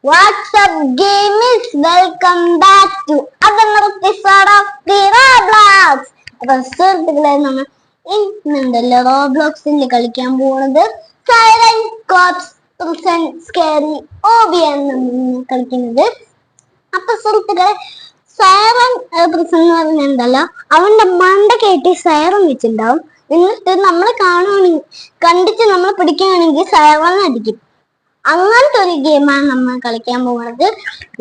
What's up, gamers? Welcome back to another episode of the Roblox. അപ്പൊ സുഹൃത്തുക്കളെ, നമ്മൾ ഇന്നുണ്ടല്ലോ റോബ്ലോക്സിൽ കളിക്കാൻ പോകുന്നത് സൈലന്റ് കോപ്സ് പ്രസന്റ് സ്കേറി ഓബിയാണ് നമ്മൾ കളിക്കുന്നത്. അപ്പൊ സുഹൃത്തുക്കളെ, സൈറൻ പ്രസന്റ് എന്ന് പറഞ്ഞുണ്ടല്ലോ, അവന്റെ മണ്ട കയറ്റി സൈറൻ വെച്ചിട്ടുണ്ടാവും. എന്നിട്ട് നമ്മളെ കണ്ടിട്ട് നമ്മൾ പിടിക്കുകയാണെങ്കിൽ സൈറൻ അടിക്കും. അങ്ങനത്തെ ഒരു ഗെയിമാണ് നമ്മൾ കളിക്കാൻ പോകുന്നത്.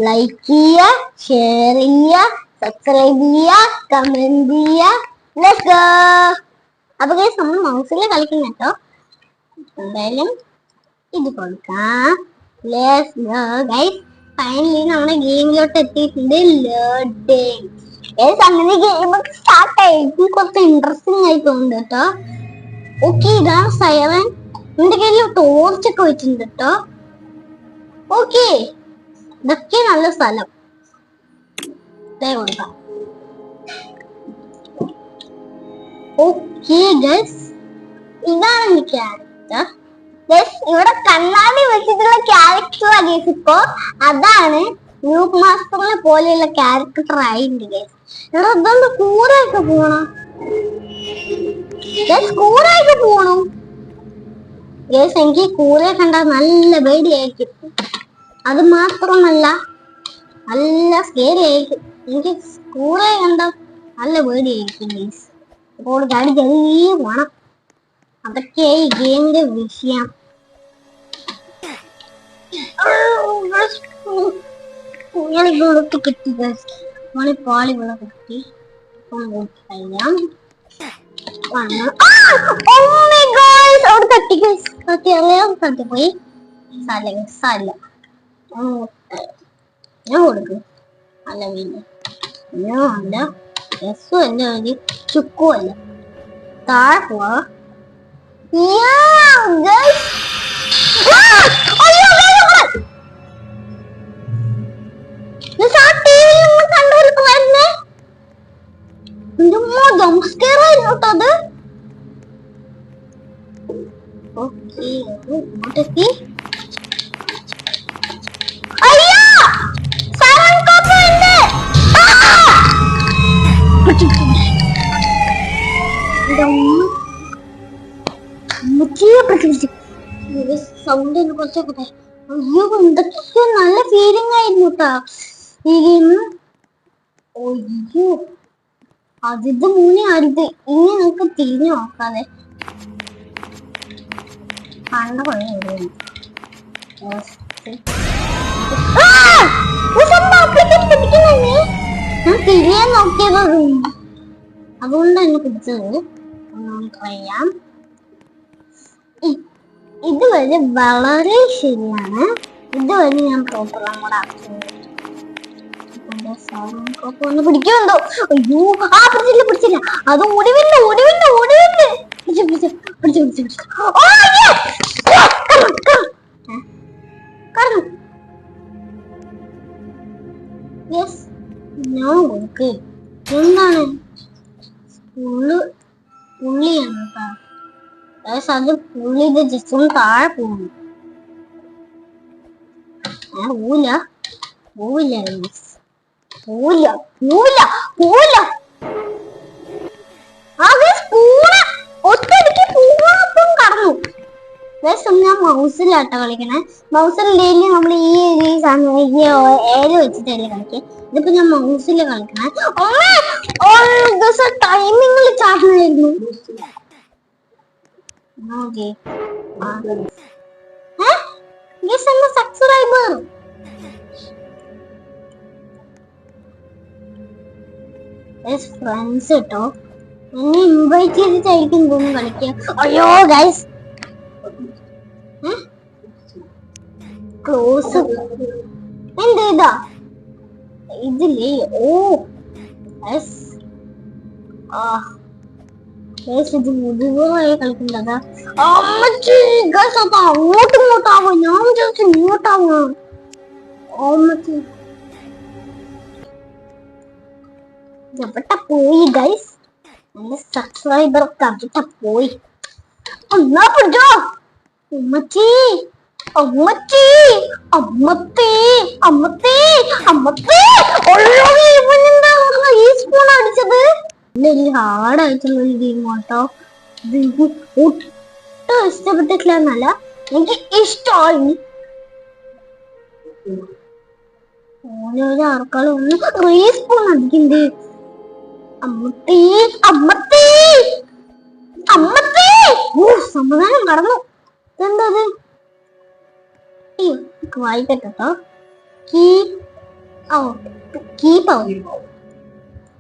ലൈക്ക് ചെയ്യുക, ഷെയർ ചെയ്യുക, സബ്സ്ക്രൈബ് ചെയ്യുക, കമന്റ് ചെയ്യുക. Let's go. അപ്പൊ ഗൈസ്, നമ്മൾ മൗസിൽ കളിക്കുന്ന കേട്ടോ. എന്തായാലും ഇത് കൊടുക്കാം. Let's go guys. ഫൈനലി നമ്മുടെ ഗെയിമിലോട്ട് എത്തിയിട്ടുണ്ട്. ലോഡിങ്. ഗൈസ്, അങ്ങനെ ഗെയിം സ്റ്റാർട്ട് ആയി. കുറച്ച് ഇൻട്രസ്റ്റിംഗ് ആയി തോന്നുന്നു കേട്ടോ. ഓക്കെ, ഇതാണ് സൈറൻ. എന്റെ കയ്യിൽ ടോർച്ചൊക്കെ വെച്ചിട്ടുണ്ട് കേട്ടോ. ഓക്കെ, ഇതൊക്കെ നല്ല സ്ഥലം. കൊടുക്കാം. ഓക്കെ ഗൈസ്, ഇതാണ് എന്റെ ക്യാരക്ടർ. ഇവിടെ കണ്ണാടി വെച്ചിട്ടുള്ള ക്യാരക്ടർ ഗൈസ്. ഇപ്പോ അതാണ് ഗ്രൂപ്പ് മാസ്റ്ററിനെ പോലെയുള്ള ക്യാരക്ടർ ആയിട്ടുണ്ട് ഗൈസ്. ഇവിടെ ഇതൊന്ന് കൂറയൊക്കെ പോണം. കൂറയൊക്കെ പോണം ഗൈസ്. എനിക്ക് കൂറയെ കണ്ടാൽ നല്ല പേടിയായിരിക്കും. അത് മാത്രമല്ല, നല്ല സ്കേറി ആയിരിക്കും. എനിക്ക് കൂറയെ കണ്ടാൽ നല്ല പേടിയായിരിക്കും ഗൈസ്. അപ്പോൾ ചാടി ചെറിയ പോണം. അതൊക്കെ ഈ ഗെയിമിന്റെ വിഷയം. വിളക്ക് കിട്ടി ഗൈസ്. പാളി വിളക്ക് കിട്ടി. കഴിയാം. തട്ടിപ്പോയി. സാരില്ല, ഞാൻ കൊടുക്കും. അല്ല വീട് അല്ല, രസും അല്ല, ഒരു ചുക്കും അല്ല. താഴെ പോവാ. സൗണ്ട് കുറച്ചൊക്കെ. അയ്യോ, എന്തൊക്കെ നല്ല ഫീലിംഗ് ആയിരുന്നു കേട്ടാ ഈ ഗെയിം. അയ്യോ, അതിന്റെ മൂന്നെ അരുത്. ഇനി നമുക്ക് തിരിഞ്ഞു നോക്കാതെ കണ്ട പണി വരുന്നു. ഞാൻ തിരിയാൻ നോക്കിയത് അതുകൊണ്ട് തന്നെ പിടിച്ചത്. പറയാം, ഇതുവരെ വളരെ ശരിയാണ്. ഇതുവരെ ഞാൻ പ്രോപ്പറാണ് കൂടെ ആക്കുന്നത്. ഒന്ന് പിടിക്കുന്നുണ്ടോ? അയ്യോ, പിടിച്ചില്ല. അത് ഓടിവില്ല. പിടിച്ചു. ഞാൻ കൊടുക്ക്. എന്താണ് പുള്ളിയാണ് കേട്ടോ. അത് പുള്ളിയുടെ ജസ്റ്റ് താഴെ പോകുന്നു. ഞാൻ പോവില്ല. കടന്നു. ഞാൻ മൗസിലാട്ട കളിക്കണേ. മൗസിൽ നമ്മൾ ഈ ഏര് വെച്ചിട്ടല്ലേ കളിക്കുക. ഇതിപ്പോ ഞാൻ മൗസില് കളിക്കണേ. ടൈമിങ്ങിൽ ചാടണമായിരുന്നു. സബ്സ്ക്രൈബർ ഫ്രണ്ട്സ് കേട്ടോ, എന്നെ ഇൻവൈറ്റ് ചെയ്തിട്ടായിരിക്കും തോന്നുന്നു കളിക്കുക. അയ്യോ ഗൈസ്, ക്ലോസ് എന്താ ഇതില്ലേ? ഓ ഇത് മുഴുവനായി കളിക്കുന്നത്. അങ്ങോട്ടും ഇങ്ങോട്ടാവോ? ഞാൻ വിചാരിച്ചു ഇങ്ങോട്ടാവോ. എവിടെ പോയി ഗൈസ്? എന്റെ സബ്സ്ക്രൈബർ ഒക്കെ അവിടെ പോയി. എന്നാ പിടിച്ചോ. അമ്മച്ചി, അമ്മച്ചി, അമ്മത്തേ. അമ്മത്തേ അമ്മത്തേ ഈ സ്പൂൺ അടിച്ചത് ഹാർഡായിട്ടുള്ള ഒരു ഗെയിം കേട്ടോ. ഇത് എനിക്ക് ഒട്ടും ഇഷ്ടപ്പെട്ടിട്ടില്ല എന്നല്ല, എനിക്ക് ഇഷ്ടമായി. ഓരോരോ ആൾക്കാരും ഒന്ന് റീ സ്പൂൺ അടിക്കുന്നുണ്ട്. അമ്മത്തേ അമ്മത്തേ അമ്മത്തേ സമാധാനം കടന്നു. ഇതെന്തത് വായിക്കട്ടോ.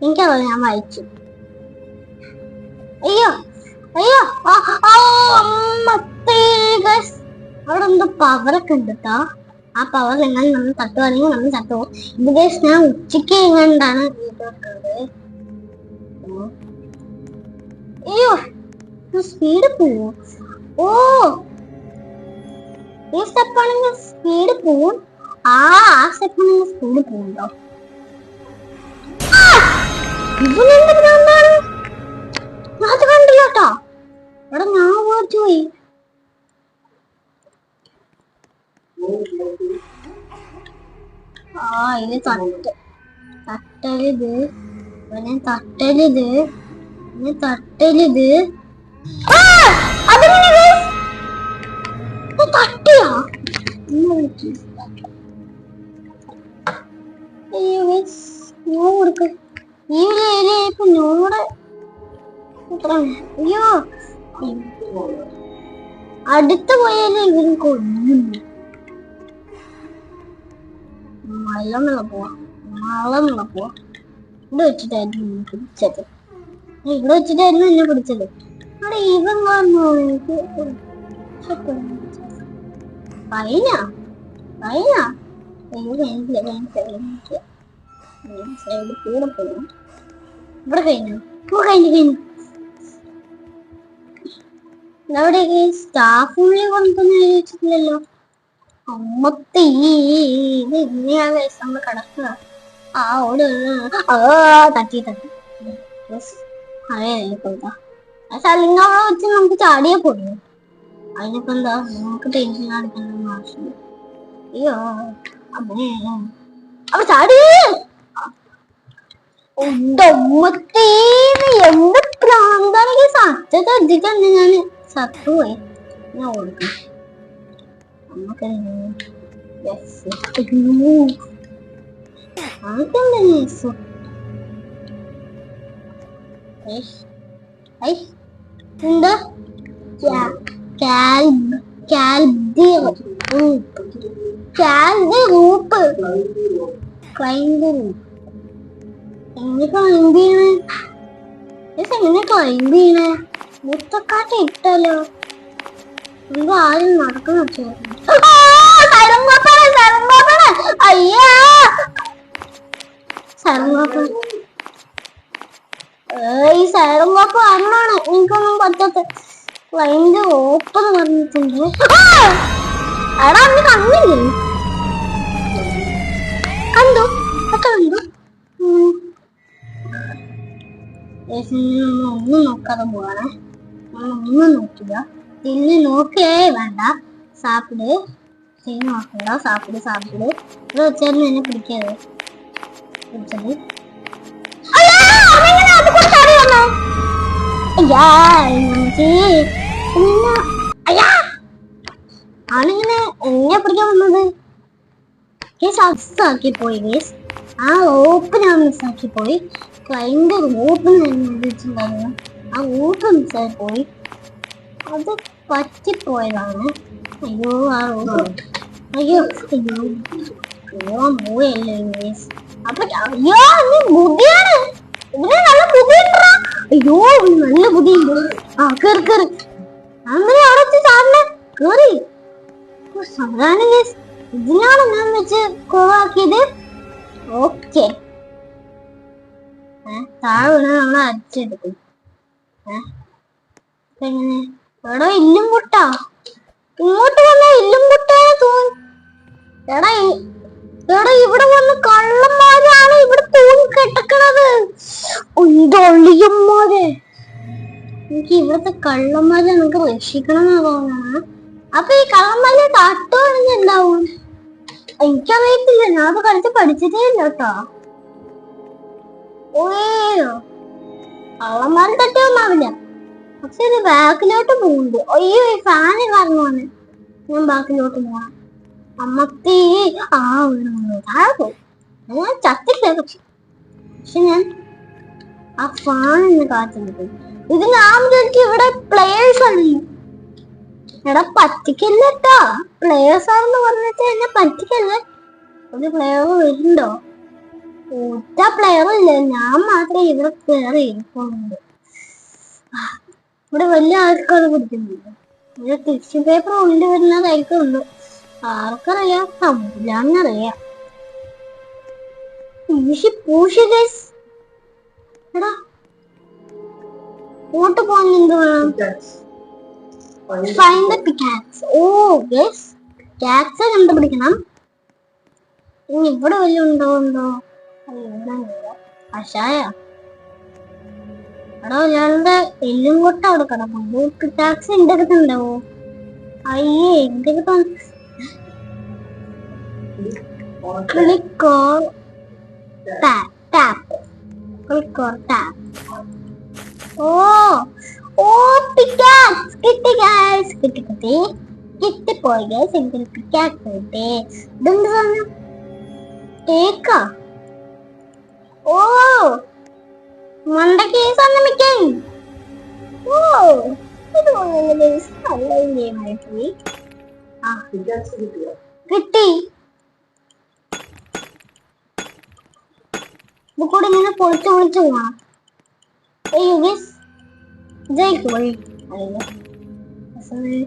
എനിക്കതോ ഞാൻ വായിച്ചു. അയ്യോ അയ്യോ അമ്മത്തേ. അവിടെ എന്തോ പവറൊക്കെ ഉണ്ട് കേട്ടോ. ആ പവർ എങ്ങനെ നമ്മൾ തട്ടുവാണെങ്കിൽ നമ്മൾ തട്ടുപോകും. ഇത് ഗൈസ് ഞാൻ ഉച്ചയ്ക്ക് എങ്ങാണ്ടാണ് വീഡിയോ ഇട്ടത്. അയ്യോ സ്പീഡ് പോവും. ഓ ഈ സ്റ്റെപ്പാണെങ്കിൽ സ്പീഡ് പോവും. ആ സ്റ്റെപ്പാണെങ്കിൽ സ്പീഡ് പോവുണ്ടോ? ഇതിനെന്ത് ഭ്രാന്താണ്? അത് കണ്ടില്ല കേട്ടോ. ഇവിടെ ഞാൻ ഓർത്തു പോയി. ഇത് തട്ടരുത്, തട്ടരുത്, തട്ടരുത്. തട്ടിയാ കൊടുക്ക ഈ ഒരു ഏരിയ ഇപ്പൊ ഞോടെ. അയ്യോ അടുത്ത് പോയാലും ഇവരും കൊല്ലുന്നു. മലന്നുള്ള പോവാ, മലന്നുള്ള പോവാ. ഇവിടെ വെച്ചിട്ടായിരുന്നു എന്നെ പിടിച്ചത്. ഇവിടെ വെച്ചിട്ടായിരുന്നു എന്നെ പിടിച്ചത്. അവിടെ ഇവൻ വന്നു. എനിക്ക് കഴിഞ്ഞ കഴിഞ്ഞ സൈഡ് കൂടെ പോകും. ഇവിടെ കഴിഞ്ഞു കഴിഞ്ഞു കഴിഞ്ഞു. അവിടെ സ്റ്റാഫുള്ളിൽ കൊണ്ടൊന്നും എഴുതി വെച്ചിട്ടില്ലല്ലോ. അമ്മത്തെ ഇത് ഇങ്ങനെയാണ് ഗൈസ് നമ്മള് കിടക്കുക. ആ ഓട് തട്ടി തട്ടി അതെ കൊണ്ടാ ആ സ്ഥലങ്ങൾ അവിടെ വെച്ച് നമുക്ക് ചാടിയാ പോയി. അതിനിപ്പോ എന്താ നമുക്ക് ടെൻഷൻ കാണിക്കണമെന്ന് ആവശ്യം. അയ്യോ അമ്മേ അവിടെ ചാടി. എന്ത് പ്രാന്താണെങ്കിൽ സത്യത്തെ അടിച്ചിട്ടുണ്ട്. ഞാന് സത്തുപോയി. ഞാൻ ഓടിക്കും. എന്താ മുത്തക്കാട്ട് ഇട്ടല്ലോ. എന്തോ ആരും നടക്കുന്ന അയ്യാ സരങ്ങോപ്പൻ. ഈ സരങ്ങോപ്പ് ആരാണ്? എനിക്കൊന്നും പറ്റത്തെ. ക്ലൈന്റ് ഓപ്പൺ പറഞ്ഞിട്ടുണ്ട്. എടാ അന്ന് കണ്ടില്ലേ? കണ്ടു ഒക്കെ കണ്ടു. ഒന്നും നോക്കാതെ പോവാണേ. ഒന്നും നോക്കില്ല. തിന്ന് നോക്കിയേ വേണ്ട. സാപ്പിട് തിന്ന് നോക്കണ്ട. സാപ്പിട് സാപ്പിട്. ഇത് വെച്ചായിരുന്നു എന്നെ പിടിക്കാതെ പിടിച്ചത്. ആണിങ്ങനെ എന്നെ പിടിക്കാൻ വന്നത്. മിസ്സാക്കി പോയി ഗേസ്. ആ ഓപ്പ് ഞാൻ മിസ്സാക്കി പോയി. ക്ലൈന്റ് ഓപ്പ് വെച്ചിട്ടുണ്ടായിരുന്നു. ആ ഓപ്പ് മിസ്സായി പോയി. അത് പറ്റിപ്പോയതാണ്. അയ്യോ ആ ഓപ്പ് അയ്യോ അയ്യോ അയ്യോ മൂയല്ലേ ഗേസ്. അപ്പൊ അയ്യോ നീ ബുദ്ധിയാണ്. ഇതിന് നല്ല ബുദ്ധിയുണ്ടാ. അയ്യോ നല്ല ബുദ്ധിയുണ്ട്. ആ കേറി കേറി അങ്ങനെ അവിടെ ചാടിനെ കേറി. സാധാരണ ഗേസ് ഇതിനാണ് ഞാൻ വെച്ച് കോവാക്കിയത്. ഓക്കെ താഴെ വീണ നമ്മൾ അടിച്ചെടുക്കും. എങ്ങനെ എടോ ഇല്ലും പൊട്ടാ ഇങ്ങോട്ട് വന്ന ഇല്ലും പൊട്ടാ തോന്നി. എടാ എടാ ഇവിടെ വന്ന് കള്ളന്മാരാണ് ഇവിടെ തൂങ്ങി കിടക്കണത്. ഇതൊള്ളിയന്മാരെ. എനിക്ക് ഇവിടുത്തെ കള്ളന്മാരെ നമുക്ക് രക്ഷിക്കണം എന്നാ തോന്നണ. അപ്പൊ ഈ കള്ളന്മാരെ തട്ടുവാണെങ്കിൽ എന്താവും? എനിക്കറിയത്തില്ല, ഞാൻ അത് കളിച്ച് പഠിച്ചിട്ടേ ഇല്ല കേട്ടോ. ഓയോ അവന്മാർ തട്ടിയൊന്നാവില്ല. പക്ഷെ ഇത് ബാക്കിലോട്ട് പോകുന്നുണ്ട്. അയ്യോ ഈ ഫാന് കാരണമാണ് ഞാൻ ബാക്കിലോട്ട് പോവാം. അമ്മത്തി ഞാൻ ചത്തില്ല. പക്ഷെ ഞാൻ ആ ഫാനിന്ന് കാറ്റുണ്ട്. ഇത് ഞാൻ വിചാരിക്കും ഇവിടെ പ്ലേയേഴ്സ് ആണ്. എടാ പറ്റിക്കല്ലേട്ടാ, പ്ലേയേഴ്സ് ആണെന്ന് പറഞ്ഞിട്ട് എന്നെ പറ്റിക്കല്ലേ. ഒരു പ്ലെയർ വരുന്നുണ്ടോ? ഒറ്റ പ്ലെയർ ഇല്ല, ഞാൻ മാത്രമേ ഇവിടെ കയറി ഇരിക്കുന്നുണ്ട്. ഇവിടെ വലിയ ആൾക്കാർ പിടിക്കുന്നുണ്ട്. ഇവിടെ ടിഷ്യൂ പേപ്പർ ഉള്ളിൽ വരുന്നതായിരിക്കുന്നുണ്ട്. ആർക്കറിയാം, സംഭവില്ലാന്നറിയാം. എടാ ഇങ്ങോട്ട് പോകാൻ എന്ത് വേണം? Find the pickaxe. Oh yes, pickaxe കണ്ടുപിടിക്കണം. ഇനി ഇവിടെ വല്ല ഉണ്ടോ? കഷായ. എടോ ഞാനെന്റെ എല്ലും കൊട്ട അവിടെ കിടക്കുന്നു. പിക്കാക്സ് എന്റെ അടുത്തുണ്ടാവോ? അയ്യേ എന്റെ click or tap. Click or tap. ഓ പിക്കാക്സ് കിട്ടി ഗൈസ്. കിട്ടിപ്പോയി ഗൈസ്. എനിക്ക് പിക്കാക്സ് കിട്ടി. ഇതെന്ത് സാധനം? കേക്കാ? ഓ മണ്ടക്ക് ഈ സാധനം വെക്കാൻ. ഓ ഇത് നല്ല ഗെയിമായി പോയി. കിട്ടി. ഇത് കൂടെ ഇങ്ങനെ പൊളിച്ചു പോകണം. അയ്യോ ഗൈസ് ഇതായിരിക്കും വഴി.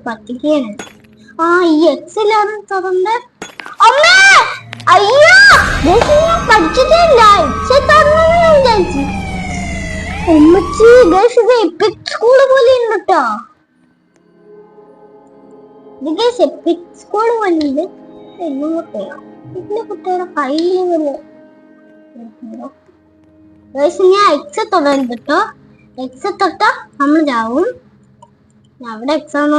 പറ്റിക്കാണ്. ഈ എക്സിലാണ് തുറന്ന്. അമ്മേ അയ്യോ പഠിച്ചിട്ടില്ല. ഉമ്മച്ചി ഗൈസ് ഇത് എപ്പിക് സ്കൂള് പോലെ ഉണ്ട് കേട്ടോ. ഇത് ഗൈസ് എപ്പിക് സ്കൂള് പോലെ ഉണ്ട്. ഇതിന്റെ കുട്ടിയുടെ കയ്യില് ഗൈസ് ഞാൻ എക്സ് തൊടരുത് കേട്ടോ. എക്സ് തൊട്ടാ നമ്മൾ ചാവും. അവിടെ എക്സാം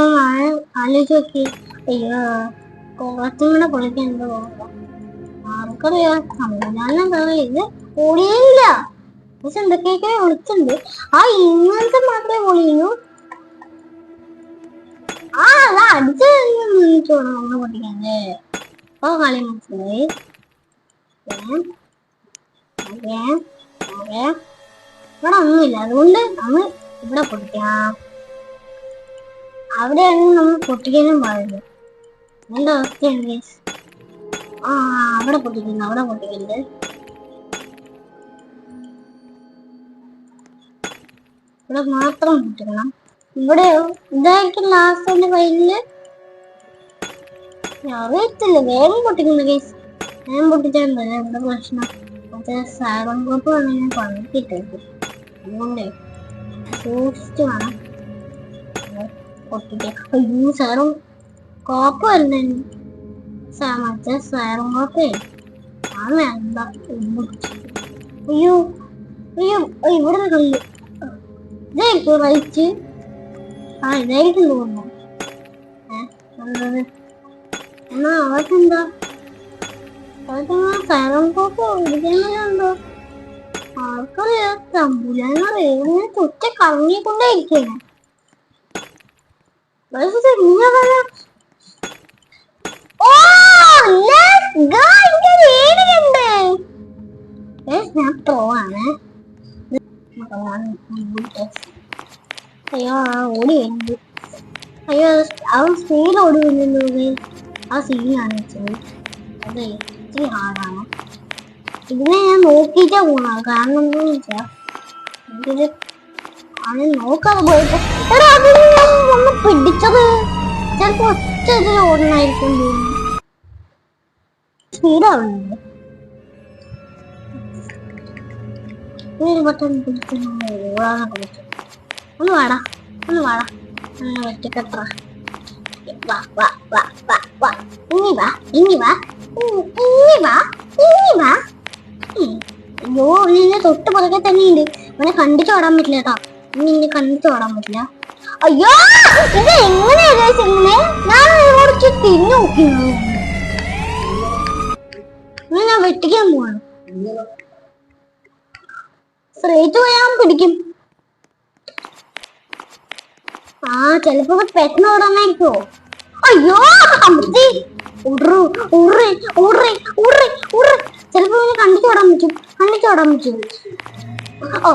ആലോചിച്ച് നോക്കി. അയ്യോ കുറച്ചും കൂടെ പൊളിക്കാൻ എന്തോ ആർക്കറിയാം. ഇത് പൊളിയില്ല. പക്ഷെ എന്തൊക്കെയൊക്കെ വിളിച്ചിട്ടുണ്ട്. ഇങ്ങനത്തെ മാത്രമേ പൊളിയുള്ളൂ. അത് അടിച്ചു കഴിഞ്ഞോണം നമ്മള് പൊട്ടിക്കണ്ടേ. അപ്പൊ കളി മനസ്സിലായി. ഇവിടെ ഒന്നുമില്ല, അതുകൊണ്ട് നമ്മൾ ഇവിടെ പൊട്ടിക്കാം. അവിടെയാണെങ്കിൽ നമ്മൾ പൊട്ടിക്കാനും പാടില്ല. എന്റെ അവസ്ഥയാണ്. അവിടെ പൊട്ടിക്കരുത്. ഇവിടെ മാത്രം പൊട്ടിക്കണം. ഇവിടെയോ ഇതായിരിക്കും ലാസ്റ്റ് കയ്യില്. അറിയത്തില്ല. വേഗം പൊട്ടിക്കുന്നു ഗൈസ്. വേഗം പൊട്ടിച്ചാൽ ഇവിടെ പ്രശ്നം. മറ്റേ സാഡം കോപ്പ് വേണം ഞാൻ പണിക്കിട്ടേക്ക്. അതുകൊണ്ടേ സൂക്ഷിച്ച് വേണം പൊട്ടിക്കാൻ. അയ്യോ സാറും കോപ്പ് വരണേ. മറ്റേ സാറും കോപ്പേ വേണ്ട. അയ്യോ ഇവിടെ കല്ല് ഇതായിരിക്കും റൈറ്റ്. ഇതായിരിക്കും തോന്നുന്നു. എന്നാ അവർക്കെന്താ സാറും കോപ്പ് ഇരിക്കാനുണ്ടോ? ആർക്കറിയാം. തമ്പുരാനറിയാം. തൊറ്റ കറങ്ങിക്കൊണ്ടേ ഇരിക്കണേ. ഞാൻ പോവാണ്. അയ്യോ ഓടി വരുന്നത്. അയ്യോ അവൻ സ്പീഡ് ഓടി വരുന്നത്. ആ സീനാണ് വെച്ചത്. അതെ ഇത്തിരി ഹാർഡാണ്. ഇതിനെ ഞാൻ നോക്കിയിട്ടാ പോണത്. കാരണം എന്താന്ന് വെച്ചാ എനിക്കിത് നോക്കാതെ പോയപ്പോ ഒന്ന് പിടിച്ചത്. ചിലപ്പോ ഒറ്റ ഇതിൽ ഓടണായിരിക്കും. സ്പീഡാവുന്നുണ്ട്. ബട്ടൺ പിടിച്ച് ഓടാതെ പിടിച്ചു. ഒന്ന് വാടാ വെട്ടിക്കട്ട. അയ്യോ നിന്നെ തൊട്ട് പുറകെ തന്നെയുണ്ട്. അവനെ കണ്ടിട്ട് ഓടാൻ പറ്റില്ല കേട്ടോ. ഇനി കണ്ടിട്ട് ഓടാൻ പറ്റില്ല. അയ്യോ ഇത് എങ്ങനെയാ ഞാൻ കുറച്ച് തിരിഞ്ഞു നോക്കി. ഞാൻ വെട്ടിക്കാൻ പോവാണ്. സ്ട്രേറ്റ് പോയാൽ പിടിക്കും. ആ ചെലപ്പോ പെട്ടെന്ന് ഓടാനായിരിക്കോ. അയ്യോ അമ്മത്തി ചെലപ്പോ കണ്ടിച്ചോടാൻ പറ്റും. ഓ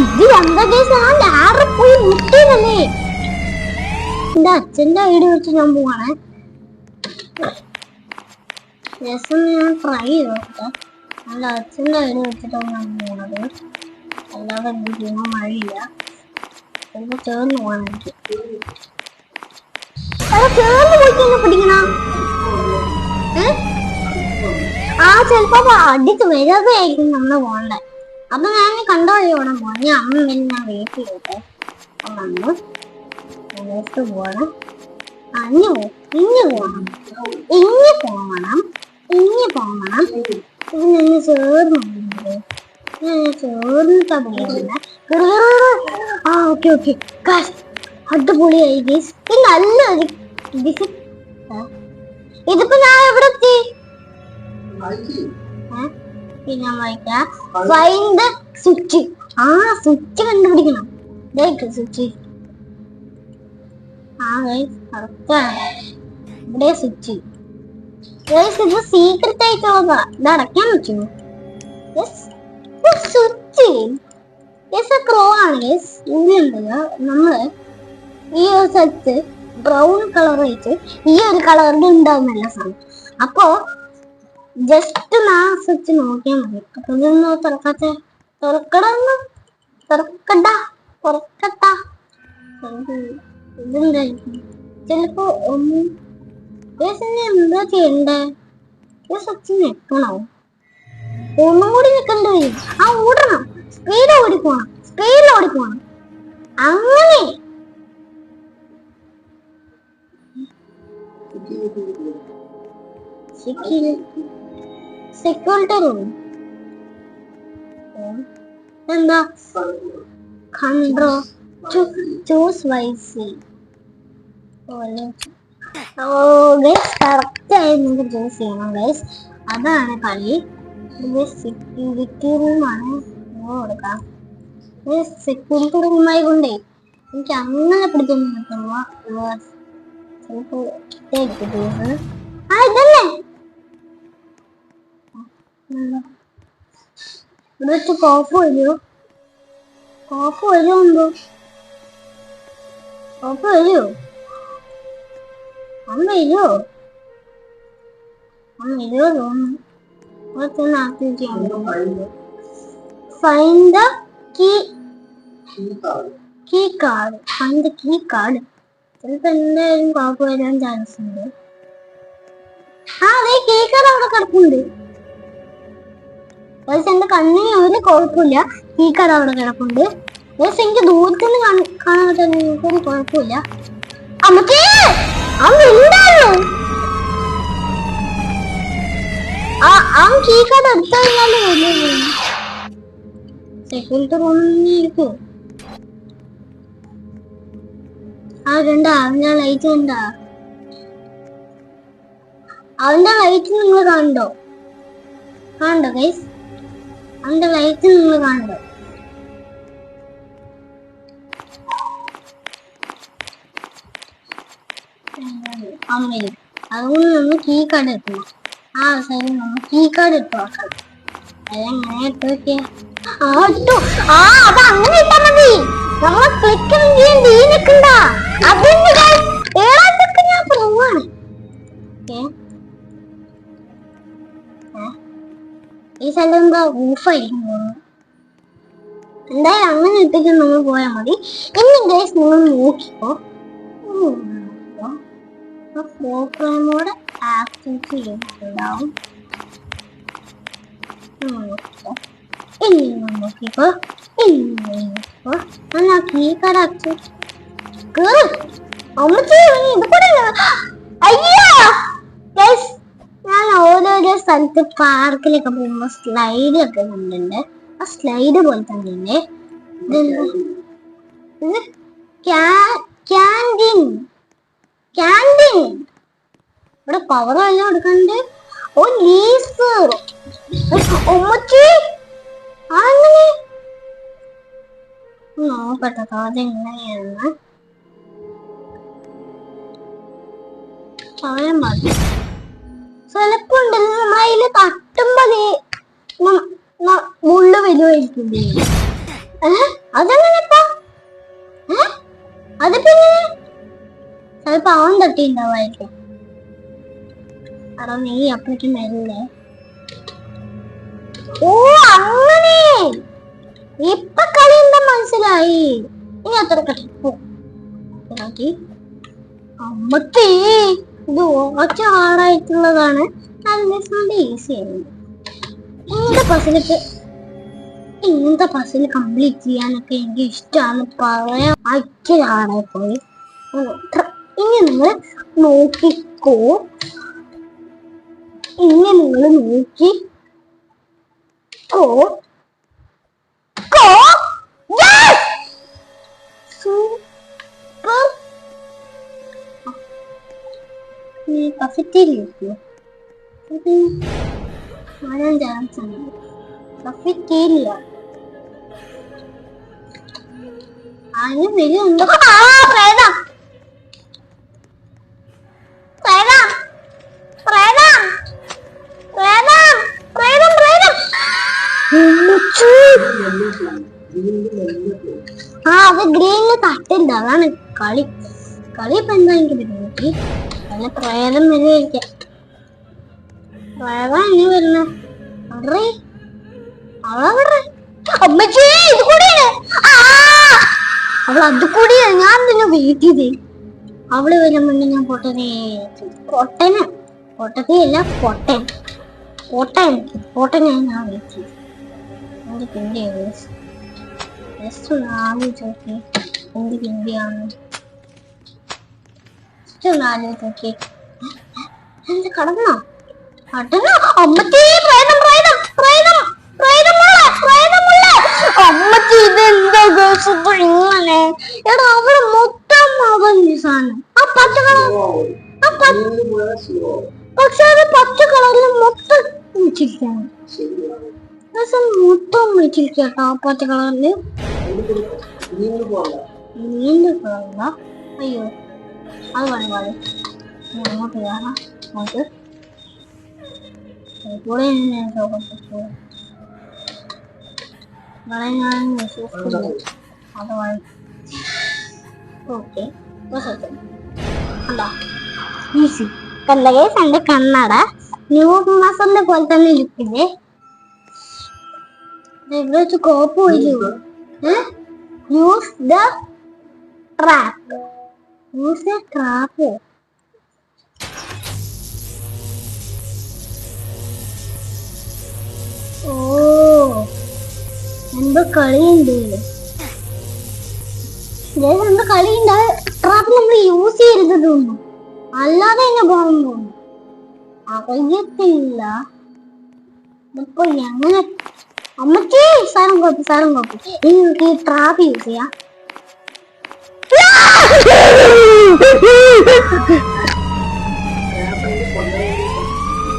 ഇത് എന്താ കേസ്? ഞാൻ ലാഡർ പോയി മുട്ടിയതല്ലേ. എന്റെ അച്ഛന്റെ ഐഡിയ വെച്ച് ഞാൻ പോവാണേ. രസം ഞാൻ ട്രൈ ചെയ്തോട്ടെ. എന്റെ അച്ഛന്റെ ഐഡിയ വെച്ചിട്ടാണ് ഞാൻ പോണത്. അല്ലാതെ എന്ത് ചെയ്യുന്ന മഴയില്ല. ചിലപ്പോ ചേർന്ന് പോകാൻ എനിക്ക്. ചേർന്ന് പോയിട്ട് പിടിക്കണ ആ ചെലപ്പോ അടിച്ച് വരാതെ ആയിരിക്കും നമ്മള് പോണ്ടേ. അപ്പൊ ഞാൻ കണ്ട വഴി ഓടാൻ പോവാ. ഞാൻ അമ്മ ഞാൻ വെയിറ്റ് ചെയ്യട്ടെ. വന്ന് പോവാണ്. ഇഞ്ഞു പോകണം. ഇതിന് ചേർന്നുണ്ട്. ചേർന്നിട്ടാ പോകുന്നില്ല. ആ ഓക്കെ അടിപൊളിയായി ഗൈസ്. ഇത് നല്ലൊരു ഇതിപ്പോ ഞാൻ എവിടെ എത്തി? പിന്നെ വായിക്കാം. Find switch. ആ സ്വിച്ച് കണ്ടുപിടിക്കണം. സ്വിച്ച് ഇവിടെ സ്വിച്ച്. ഇത് സീക്രട്ട് ആയിട്ടുള്ളതാ. ഇത് അടയ്ക്കാൻ പറ്റുമോ? സ്വിച്ച് ക്രോ ആണ്. ഇതിലുണ്ടല്ലോ നമ്മള് ഈ ഒരു സ്ഥലത്ത് ബ്രൗൺ കളർ വെച്ച് ഈ ഒരു കളറിൽ ഉണ്ടാവുന്നല്ല സാധനം. അപ്പോ ജസ്റ്റ് ആ സ്വിച്ച് നോക്കിയാൽ മതി. അപ്പൊ ഇതൊന്ന് തുറക്കട്ടെ. ഇതെന്തായിരിക്കും? ചിലപ്പോ എന്താ ചെയ്യണ്ടേ? ഈ സ്വിച്ച് നിൽക്കണോ? ഒന്നും കൂടി നിൽക്കണ്ട വരും. ആ ഓടണം. സ്പീഡിൽ ഓടിപ്പോണം. അങ്ങനെ സെക്യൂരിറ്റി റൂം എന്താ? Control choose wisely. കറക്റ്റ് ആയി നിങ്ങൾക്ക് ചൂസ് ചെയ്യണം ഗൈസ്. അതാണ് കളി. സെക്യൂരിറ്റി റൂമാണ് കൊടുക്കാം. സെക്യൂരിറ്റി റൂമായി കൊണ്ടേ എനിക്ക് അങ്ങനെ പിടിച്ചൊന്നും പറ്റുമ്പോ ഇതല്ലേ ഇവിടെ വെച്ച് കോപ്പ് വരുമോ? അന്ന് വരുമോ തോന്നുന്നു. Find the key card. ചിലപ്പോ എന്തായാലും കോപ്പ് വരാൻ ചാൻസ് ഉണ്ട്. അതെ കീ കാർഡ് അവിടെ കിടപ്പുണ്ട്. എന്റെ കണ്ണിന് ഒരു കുഴപ്പമില്ല. കീ കാർഡ് അവിടെ കിടപ്പുണ്ട്. എനിക്ക് ദൂരത്തിൽ നിന്ന് കാണാൻ ഒരു കുഴപ്പമില്ല. അമ്മക്കേ എന്താണോ കീ കാർഡ് എടുത്തു കഴിഞ്ഞാല് സെക്യൂരിറ്റി റൂമിൽ ഇരിക്കും. അവന്റെ ലൈറ്റ് കണ്ടാ? അവന്റെ ലൈറ്റ് നിങ്ങൾ കണ്ടോ ഗൈസ്? അവന്റെ ലൈറ്റ് നിങ്ങൾ കണ്ടോ? അതുകൊണ്ട് നമ്മൾ കീ കാർഡ് എത്തണം. ശരി നമ്മൾ കീ കാർഡ് ഇട്ടു നോക്കാം. അതെങ്ങനെ ഇട്ട് നോക്കിയേ? അത് അങ്ങനെ ഇട്ടാ മതി. നമ്മളെ ക്ലിക്ക് നിൽക്കണ്ട. അതൊക്കെ ഞാൻ പോവാണ്. ഈ സ്ഥലം എന്താ ഊഫായിരിക്കും തോന്നുന്നു. എന്തായാലും അങ്ങനെ ഇട്ടിട്ട് നമ്മൾ പോയാൽ മതി. ഇനി ഗൈസ് നിങ്ങൾ നോക്കിക്കോ. പ്രോഗ്രാമോടെ ആക്ടിവിറ്റി ചെയ്തിട്ടുണ്ടാവും. ഇനി നോക്കിക്കോ. കീ കാർഡ് ആക്ടിവിറ്റി ഞാൻ ഓരോരോ സ്ഥലത്ത് പാർക്കിലൊക്കെ പോകുമ്പോ സ്ലൈഡ് ഒക്കെ കണ്ടിട്ടുണ്ട്. ആ സ്ലൈഡ് പോലെ തന്നെ ക്യാൻറ്റീൻ ഇവിടെ പവർ എല്ലാം എടുക്കണ്ട്. ഓ ലീസ് ഉമ്മച്ചി അങ്ങനെ നോക്കട്ടെ അതെങ്ങനെയാണ് പറയാൻ പാടില്ല. ചിലപ്പോ ഉണ്ടല്ലോ നമ്മളതില് തട്ടുമ്പോ മുള്ളു വരുമായിരിക്കില്ലേ? അതെങ്ങനെപ്പാ? അത് പിന്നെ ചിലപ്പോ അവൻ തട്ടിണ്ടാവായിരിക്കും. കാരണം നീ അപ്പഴേക്കും വരില്ലേ? ഓ അങ്ങനെ ഇപ്പൊ കളി എന്താ മനസ്സിലായി. ഇനി അത്ര കട്ടി അമ്മത്തേ ഇത് കുറച്ച് ഹാർഡായിട്ടുള്ളതാണ്. നല്ല ഈസിയാണ്. ഇങ്ങനത്തെ പസിൽ കംപ്ലീറ്റ് ചെയ്യാനൊക്കെ എനിക്ക് ഇഷ്ടമാണ്. പറയാൻ അച്ഛനാണെ പോയി. ഇനി നിങ്ങൾ നോക്കിക്കോ. ഇനി നിങ്ങൾ നോക്കിക്കോ. സൂപ്പർ. കഫറ്റേരിയ വരാൻ ചാൻസ് ഉണ്ട്. കഫറ്റേരിയ അതിന് വരുന്നുണ്ടോ? പ്രേതം പ്രേതം പ്രേതം പ്രേതം പ്രേതം പ്രേതം. അത് ഗ്രീനില് തട്ടില്ല. അതാണ് കളി. ഇപ്പൊ എന്താ എനിക്ക് പറ്റി? അല്ല പ്രേതം വരുമായിരിക്കാം. പ്രേതം ഇനി വരുന്ന അവൾ അത് കൂടിയാണ്. ഞാൻ തന്നെ വെയിറ്റ് ചെയ്തേ. അവള് വരുമ്പോ ഞാൻ പൊട്ടനെ ഞാൻ വെയിറ്റ് ചെയ്തു. എന്റെ പിന്നെയാണ് ജസ്റ്റ് ഒന്ന് ആലോചിച്ചോക്കെ എന്ത് പിന്നെയാണ്. ജസ്റ്റ് ഒന്ന് ആലോചിച്ചോക്കെ എന്ത് കടന്നോ അമ്മച്ചി. പ്രേതം പ്രേതം പ്രേതം അമ്മച്ചി ഇതെന്താ ഇങ്ങനെ? എടാ അവിടെ മൊത്തം സാധനം. പക്ഷെ അത് പച്ച കളറിൽ മൊത്തം വെച്ചിരിക്കാണ്. മൊത്തം വെച്ചിരിക്കട്ടോ പച്ച കളറില്. നീണ്ട കളറില്ല. അയ്യോ അത് വേണം. അങ്ങോട്ട് കയറാം. അങ്ങോട്ട് കൂടെ കണ്ട കണ്ണട ന്യൂ മാസന്റെ പോലെ തന്നെ ഇരിക്കില്ലേ? ഇവിടെ വെച്ച് കോപ്പ് പോയില്ലേ? Use the trap. Use the trap. ഓ എന്തോ കളിയുണ്ട്. എന്തോ കളിയുണ്ട്. ട്രാപ്പ് നമ്മൾ യൂസ് ചെയ്യരുത് തോന്നുന്നു. അല്ലാതെ തന്നെ പോകുന്നു അറിയത്തില്ല. ഇപ്പൊ എങ്ങനെ അമ്മച്ചി സാരം കോപ്പി ഈ ട്രാപ്പ് യൂസ് ചെയ്യാം.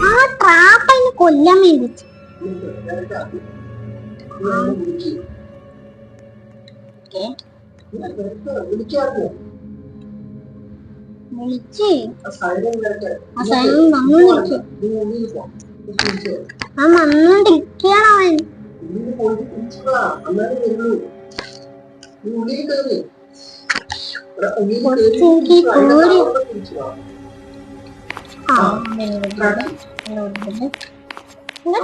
ആ ട്രാപ്പ് അതിന് കൊല്ലാൻ വേണ്ടി വന്നോണ്ടിരിക്കണവൻ.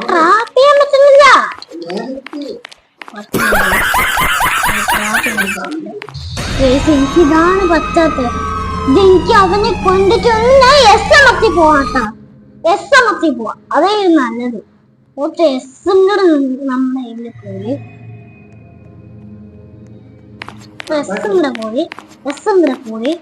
ട്രാപ്പ് ചെയ്യാൻ പറ്റുന്നില്ല. എനിക്കിതാണ് പറ്റാത്തത്. ഇതെനിക്ക് അവനെ കൊണ്ടിട്ട് ഒന്ന് എസ് എമർത്തി പോവാ. അതേ നല്ലത്. എസും കൂടെ നമ്മുടെ ഇതിൽ പോയി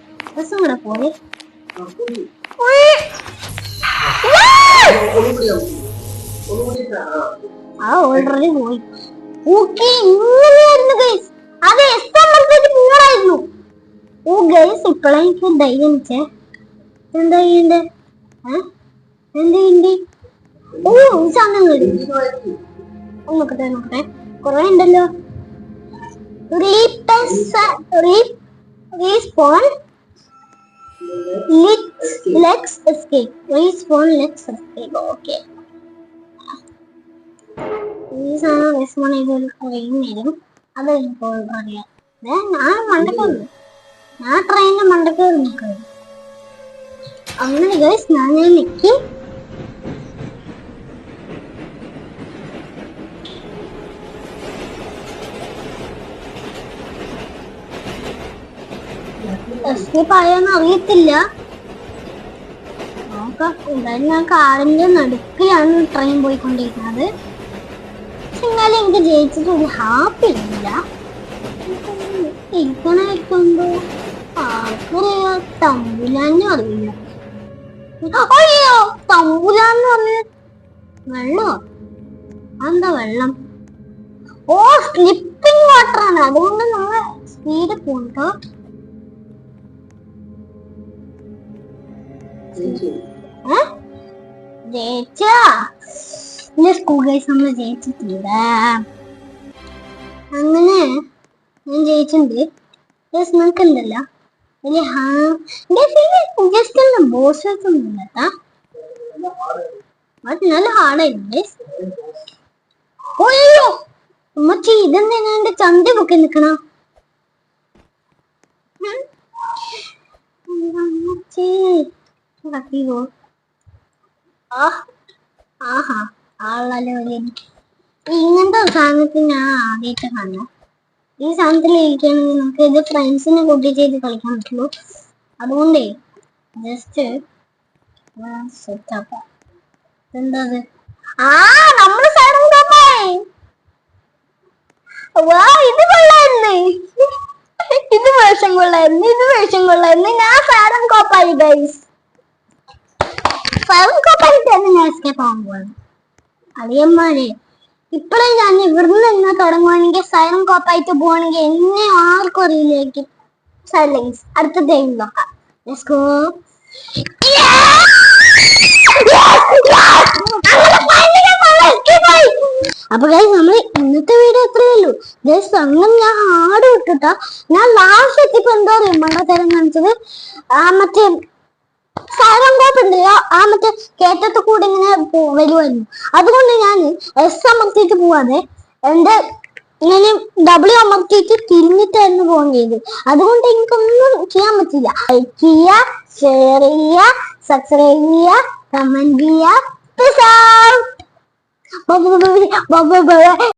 ഓൾറെഡി പോയി. ഓക്കെ ഇങ്ങനെയായിരുന്നു ഗൈസ്. അത് എസ് അമർത്തിട്ട് പോണായിരുന്നു. ഓ ഗൈസ് ഇപ്പോഴെനിക്ക് ധൈര്യം എന്താ ചെയ്യണ്ടേ? ഓ ഈ സാധനം നോക്കട്ടെ നോക്കട്ടെ കൊറേ ഉണ്ടല്ലോ. Respawn. Let's escape. Respawn. Let's escape. Okay. ഈ സാധനം റെസ്പോൺ ചെയ്തൊരു ട്രെയിൻ വരും. അത് ഇപ്പോൾ പറയാം. ഞാൻ മണ്ടക്കോന്നു. ഞാൻ ട്രെയിനിന്റെ മണ്ടക്കോറി നിൽക്കുന്നത്. അങ്ങനെ ഗൈസ് ഞാൻ നിൽക്കി. എസ്കേപ്പ് ആയോന്ന് അറിയത്തില്ല. നോക്കാം. എന്തായാലും ഞാൻ കാറിന്റെ നടുക്കിലാണ് ട്രെയിൻ പോയിക്കൊണ്ടിരിക്കുന്നത്. എന്നാലും എനിക്ക് ജയിച്ചിട്ട് ഒരു ഹാപ്പി ഇല്ല. ഇരിക്കണേക്കുമ്പോ ആർക്കറിയാ തമ്പുലാനും അറിയില്ല. അയ്യോ തമ്പുലാന്ന് പറഞ്ഞ വെള്ളോ? എന്താ വെള്ളം? ഓ സ്ലിപ്പിംഗ് വാട്ടർ ആണ്. അതുകൊണ്ട് നമ്മൾ സ്പീഡ് പോട്ടോ. ജയിച്ചാ സ്കൂൾ ഗൈസ് നമ്മൾ ജയിച്ചിട്ടില്ല. അങ്ങനെ ഞാൻ ജയിച്ചിട്ടുണ്ട്. നിങ്ങൾക്ക് ഉണ്ടല്ലോ ജസ്റ്റ് ബോസ് ഒന്നുമില്ല. അത് നല്ല ഹാർഡായിരുന്നു. ഓയ്യോ ഉമ്മച്ചി ഇതെന്തിനാ എന്റെ ചന്ത പൊക്കി നിക്കണോ? ആഹാ ആളല്ലേ ഇങ്ങനത്തെ സാധനത്തിന് ഞാൻ ആദ്യമായിട്ട് കാണാം. ഈ സാധനത്തിൽ ഇരിക്കുകയാണെങ്കിൽ നമുക്ക് ഇത് ഫ്രണ്ട്സിനെ കൂട്ടി ചെയ്ത് കളിക്കാൻ പറ്റുള്ളൂ. അതുകൊണ്ടേ ജസ്റ്റ് സെറ്റ് എന്താ നമ്മള് ഇത് കൊള്ളായിരുന്നു. ഇത് വേഷം കൊള്ളായിരുന്നു. ഇത് വേഷം കൊള്ളായിരുന്നു. ഞാൻ സാധനം കോപ്പായി ഗൈസ്. സാധനം കോപ്പായിട്ടാണ് ഞാൻ എസ്കേപ്പ് ആവാൻ പോകുന്നത്. അളിയന്മാരെ ഇപ്പോഴും ഞാൻ ഇവിടുന്ന് ഇങ്ങനെ തുടങ്ങുവാണെങ്കിൽ സൈലന്റ് കോപ്പായിട്ട് പോവാണെങ്കിൽ എന്നെ ആർക്കും അറിയില്ലായിരിക്കും. സൈലൻസ് അടുത്ത ടൈം നോക്കാം. Let's go. അപ്പൊ ഗൈസ് നമ്മൾ ഇന്നത്തെ വീഡിയോ എത്രയേ ഉള്ളൂ. ജസ്റ്റ് അങ്ങനെ ഞാൻ ഹാർഡ് വിട്ടിട്ടാ. ഞാൻ ലാസ്റ്റ് എത്തിയപ്പോ എന്താ പറയുക മണ്ടത്തരം കാണിച്ചത്. മറ്റേ സൈലന്റ് കോപ്പ് ഉണ്ടല്ലോ മറ്റേ കേറ്റത്ത് കൂടെ ഇങ്ങനെ വരുമായിരുന്നു. അതുകൊണ്ട് ഞാൻ എസ് അമർത്തിയിട്ട് പോവാതെ എന്റെ ഇങ്ങനെ ഡബ്ല്യു അമർത്തിയിട്ട് തിരിഞ്ഞിട്ടായിരുന്നു പോകാൻ ചെയ്തത്. അതുകൊണ്ട് എനിക്കൊന്നും ചെയ്യാൻ പറ്റില്ല. ലൈക്ക് ചെയ്യുക, ഷെയർ ചെയ്യുക, സബ്സ്ക്രൈബ് ചെയ്യുക, കമന്റ് ചെയ്യുക.